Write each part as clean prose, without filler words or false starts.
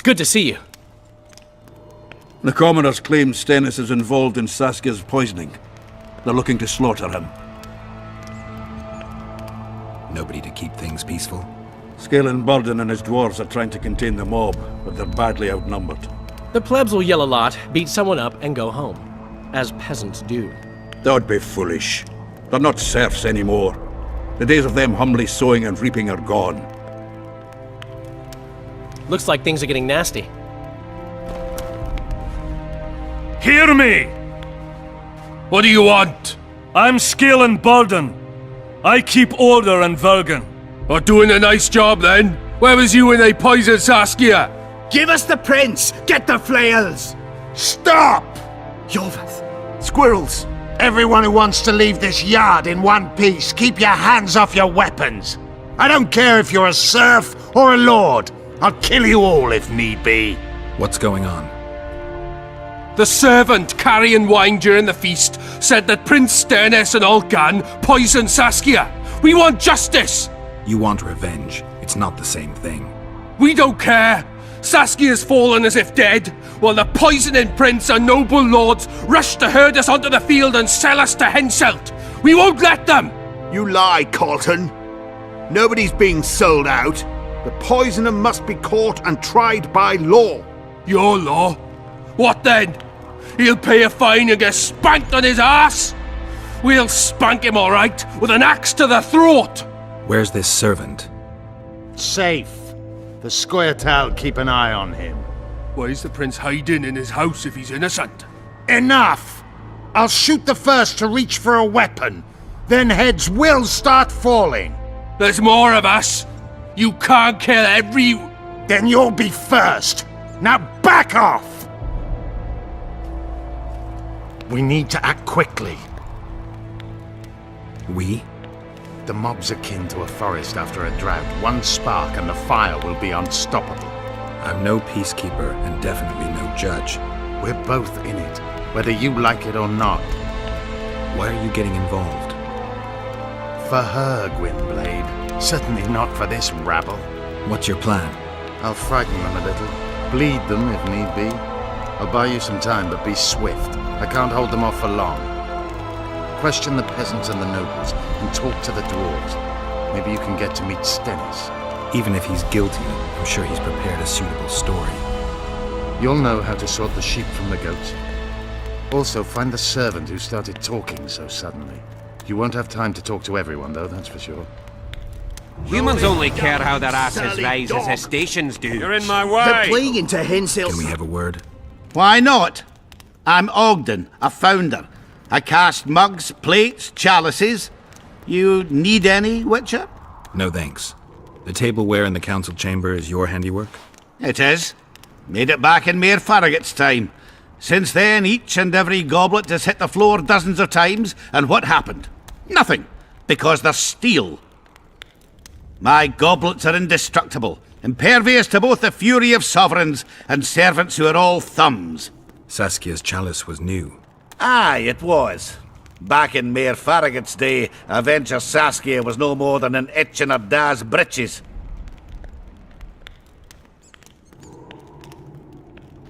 good to see you. The commoners claim Stennis is involved in Saskia's poisoning. They're looking to slaughter him. Nobody to keep things peaceful? Scalen Burden and his dwarves are trying to contain the mob, but they're badly outnumbered. The plebs will yell a lot, beat someone up, and go home. As peasants do. That would be foolish. They're not serfs anymore. The days of them humbly sowing and reaping are gone. Looks like things are getting nasty. Hear me! What do you want? I'm Scalen Burden. I keep order in Vergen. Or doing a nice job then? Where was you when they poisoned Saskia? Give us the prince! Get the flails! Stop! Yorvath! Squirrels! Everyone who wants to leave this yard in one piece, keep your hands off your weapons! I don't care if you're a serf or a lord. I'll kill you all if need be. What's going on? The servant carrying wine during the feast said that Prince Stennis and Olgan poisoned Saskia. We want justice! You want revenge. It's not the same thing. We don't care. Saskia's fallen as if dead, while the poisoning prince and noble lords rush to herd us onto the field and sell us to Henselt. We won't let them! You lie, Colton. Nobody's being sold out. The poisoner must be caught and tried by law. Your law? What then? He'll pay a fine and get spanked on his ass? We'll spank him all right, with an axe to the throat! Where's this servant? Safe. The Squirtal keep an eye on him. Why's the prince hiding in his house if he's innocent? Enough! I'll shoot the first to reach for a weapon. Then heads will start falling. There's more of us. You can't kill every... Then you'll be first. Now back off! We need to act quickly. We? The mob's akin to a forest after a drought. One spark and the fire will be unstoppable. I'm no peacekeeper and definitely no judge. We're both in it, whether you like it or not. Why are you getting involved? For her, Gwynblade. Certainly not for this rabble. What's your plan? I'll frighten them a little. Bleed them if need be. I'll buy you some time, but be swift. I can't hold them off for long. Question the peasants and the nobles, and talk to the dwarves. Maybe you can get to meet Stennis. Even if he's guilty, I'm sure he's prepared a suitable story. You'll know how to sort the sheep from the goats. Also, find the servant who started talking so suddenly. You won't have time to talk to everyone, though, that's for sure. Humans only care how their asses rise as their stations do. You're in my way! They're plague into Henselt. Can we have a word? Why not? I'm Ogden, a founder. I cast mugs, plates, chalices. You need any, Witcher? No thanks. The tableware in the council chamber is your handiwork? It is. Made it back in Mayor Farragut's time. Since then, each and every goblet has hit the floor dozens of times, and what happened? Nothing, because they're steel. My goblets are indestructible, impervious to both the fury of sovereigns and servants who are all thumbs. Saskia's chalice was new. Aye, it was. Back in Mayor Farragut's day, Avenger Saskia was no more than an itch in her da's breeches.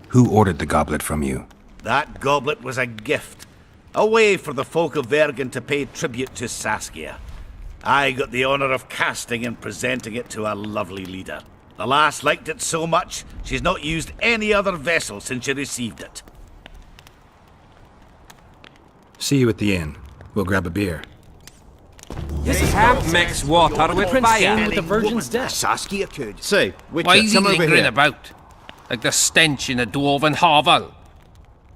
Who ordered the goblet from you? That goblet was a gift. A way for the folk of Vergen to pay tribute to Saskia. I got the honor of casting and presenting it to our lovely leader. The lass liked it so much, she's not used any other vessel since she received it. See you at the inn. We'll grab a beer. You can't mix water with Prince fire. came with the Virgin's death. Saskia could. Say, Witcher, Why is he come over lingering here. about? Like the stench in a dwarven hovel.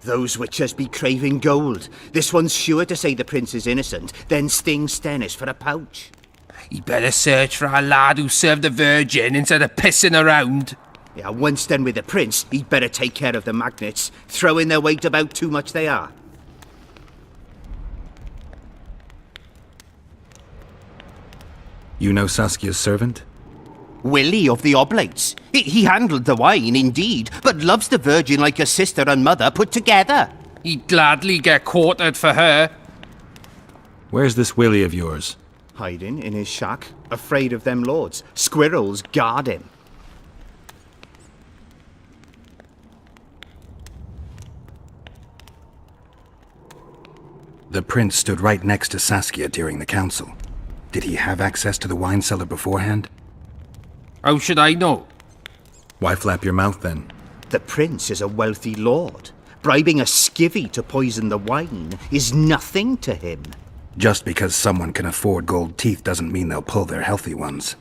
Those witchers be craving gold. This one's sure to say the prince is innocent, then sting Stennis for a pouch. He'd better search for a lad who served the Virgin instead of pissing around. Yeah, once done with the prince, he'd better take care of the magnets. Throwing their weight about too much they are. You know Saskia's servant? Willie of the Oblates. He handled the wine, indeed, but loves the Virgin like a sister and mother put together. He'd gladly get quartered for her. Where's this Willie of yours? Hiding in his shack, afraid of them lords. Squirrels guard him. The prince stood right next to Saskia during the council. Did he have access to the wine cellar beforehand? How should I know? Why flap your mouth then? The prince is a wealthy lord. Bribing a skivvy to poison the wine is nothing to him. Just because someone can afford gold teeth doesn't mean they'll pull their healthy ones.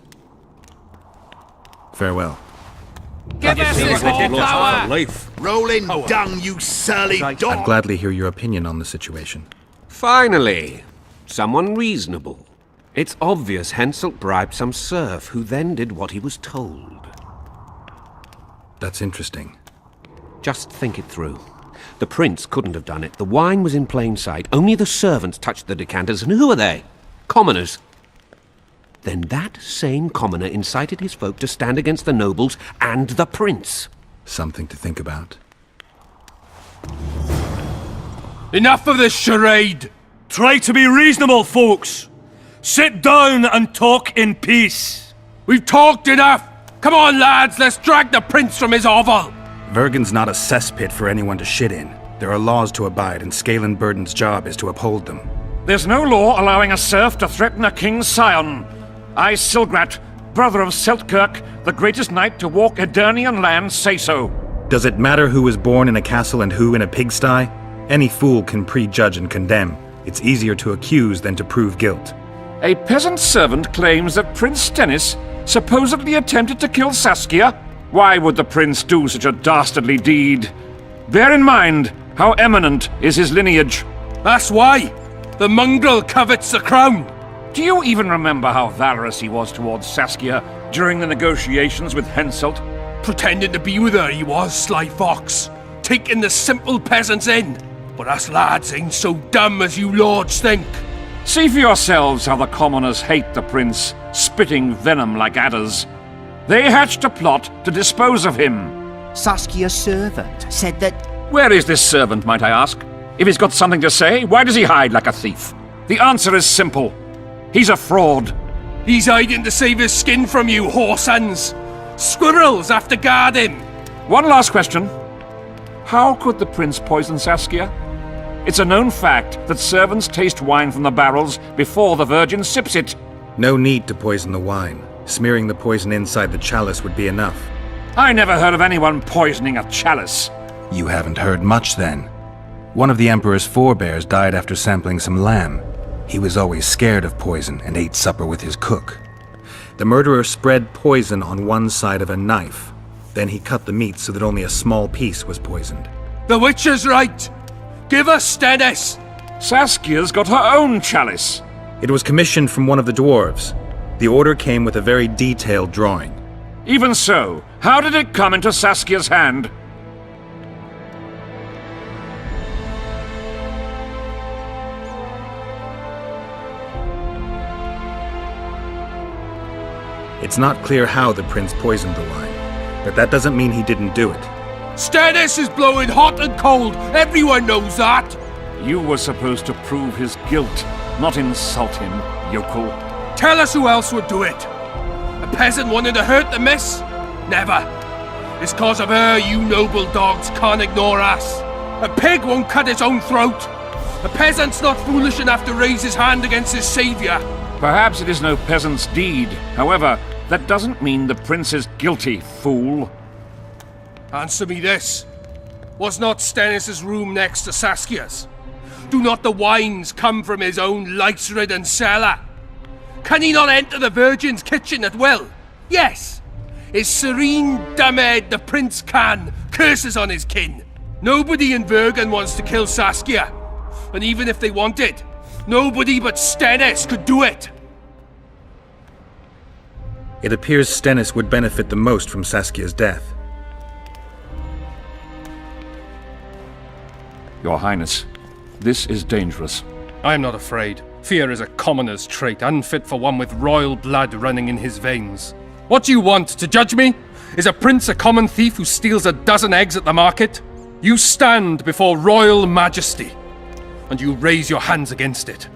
Farewell. Give us this power! Life. Rolling dung, you surly I'd dog! gladly hear your opinion on the situation. Finally, someone reasonable. It's obvious Henselt bribed some serf who then did what he was told. That's interesting. Just think it through. The prince couldn't have done it. The wine was in plain sight. Only the servants touched the decanters, and who are they? Commoners. Then that same commoner incited his folk to stand against the nobles and the prince. Something to think about. Enough of this charade! Try to be reasonable, folks. Sit down and talk in peace. We've talked enough! Come on, lads, let's drag the prince from his hovel! Vergen's not a cesspit for anyone to shit in. There are laws to abide, and Scalen Burden's job is to uphold them. There's no law allowing a serf to threaten a king's scion. I, Silgrat, brother of Seltkirk, the greatest knight to walk Edirnian land, say so. Does it matter who was born in a castle and who in a pigsty? Any fool can prejudge and condemn. It's easier to accuse than to prove guilt. A peasant servant claims that Prince Stennis supposedly attempted to kill Saskia. Why would the prince do such a dastardly deed? Bear in mind how eminent is his lineage. That's why! The mongrel covets the crown! Do you even remember how valorous he was towards Saskia during the negotiations with Henselt? Pretending to be with her he was, sly fox. Taking the simple peasants in. But us lads ain't so dumb as you lords think. See for yourselves how the commoners hate the prince, spitting venom like adders. They hatched a plot to dispose of him. Saskia's servant said that... Where is this servant, might I ask? If he's got something to say, why does he hide like a thief? The answer is simple. He's a fraud. He's hiding to save his skin from you, whoresons. Squirrels have to guard him. One last question. How could the prince poison Saskia? It's a known fact that servants taste wine from the barrels before the virgin sips it. No need to poison the wine. Smearing the poison inside the chalice would be enough. I never heard of anyone poisoning a chalice. You haven't heard much then. One of the Emperor's forebears died after sampling some lamb. He was always scared of poison and ate supper with his cook. The murderer spread poison on one side of a knife. Then he cut the meat so that only a small piece was poisoned. The witch is right. Give us Stennis. Saskia's got her own chalice. It was commissioned from one of the dwarves. The order came with a very detailed drawing. Even so, how did it come into Saskia's hand? It's not clear how the prince poisoned the wine, but that doesn't mean he didn't do it. Stennis is blowing hot and cold. Everyone knows that. You were supposed to prove his guilt, not insult him, yokel. Tell us who else would do it. A peasant wanted to hurt the miss? Never. It's cause of her you noble dogs can't ignore us. A pig won't cut its own throat. A peasant's not foolish enough to raise his hand against his savior. Perhaps it is no peasant's deed. However, that doesn't mean the prince is guilty, fool. Answer me this. Was not Stennis' room next to Saskia's? Do not the wines come from his own lice-ridden cellar? Can he not enter the Virgin's kitchen at will? Yes. His serene dumbhead the prince can. Curses on his kin. Nobody in Vergen wants to kill Saskia. And even if they wanted, nobody but Stennis could do it. It appears Stennis would benefit the most from Saskia's death. Your Highness, this is dangerous. I am not afraid. Fear is a commoner's trait, unfit for one with royal blood running in his veins. What do you want, to judge me? Is a prince a common thief who steals a dozen eggs at the market? You stand before royal majesty, and you raise your hands against it.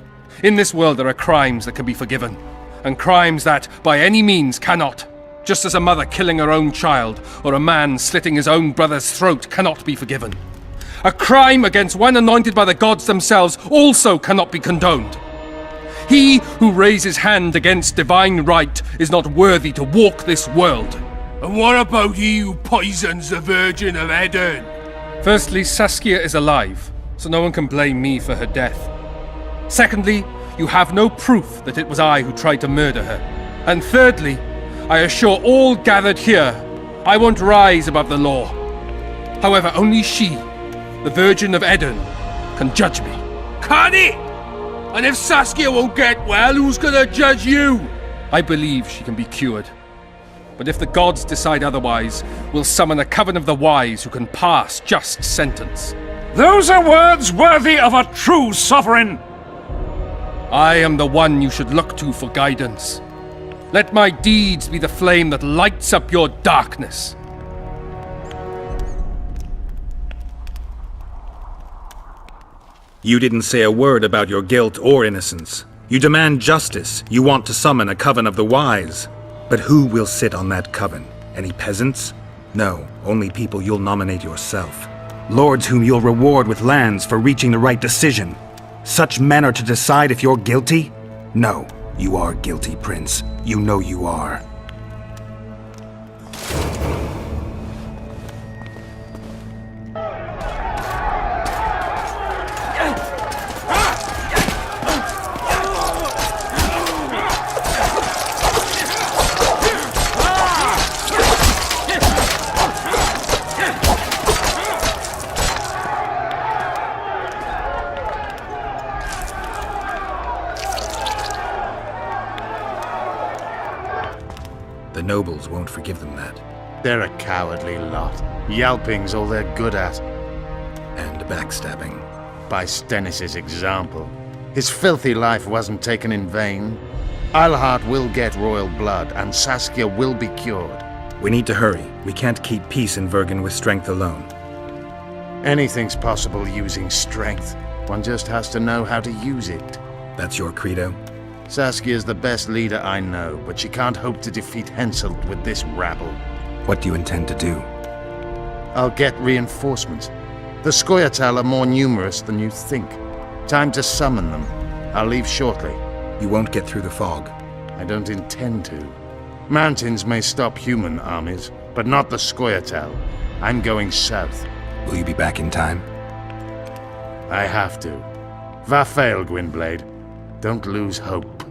In this world there are crimes that can be forgiven, and crimes that, by any means, cannot. Just as a mother killing her own child, or a man slitting his own brother's throat cannot be forgiven. A crime against one anointed by the gods themselves also cannot be condoned. He who raises hand against divine right is not worthy to walk this world. And what about he who poisons the Virgin of Eden? Firstly, Saskia is alive, so no one can blame me for her death. Secondly, you have no proof that it was I who tried to murder her. And thirdly, I assure all gathered here, I won't rise above the law. However, only she, the Virgin of Eden, can judge me. Can it? And if Saskia won't get well, who's gonna judge you? I believe she can be cured. But if the gods decide otherwise, we'll summon a coven of the wise who can pass just sentence. Those are words worthy of a true sovereign! I am the one you should look to for guidance. Let my deeds be the flame that lights up your darkness. You didn't say a word about your guilt or innocence. You demand justice. You want to summon a coven of the wise. But who will sit on that coven? Any peasants? No, only people you'll nominate yourself. Lords whom you'll reward with lands for reaching the right decision. Such men are to decide if you're guilty? No, you are guilty, Prince. You know you are. The nobles won't forgive them that. They're a cowardly lot. Yelping's all they're good at. And backstabbing. By Stennis' example. His filthy life wasn't taken in vain. Eilhart will get royal blood, and Saskia will be cured. We need to hurry. We can't keep peace in Vergen with strength alone. Anything's possible using strength. One just has to know how to use it. That's your credo? Saskia's the best leader I know, but she can't hope to defeat Henselt with this rabble. What do you intend to do? I'll get reinforcements. The Scoia'tael are more numerous than you think. Time to summon them. I'll leave shortly. You won't get through the fog. I don't intend to. Mountains may stop human armies, but not the Scoia'tael. I'm going south. Will you be back in time? I have to. Va fail, Gwynblade. Don't lose hope.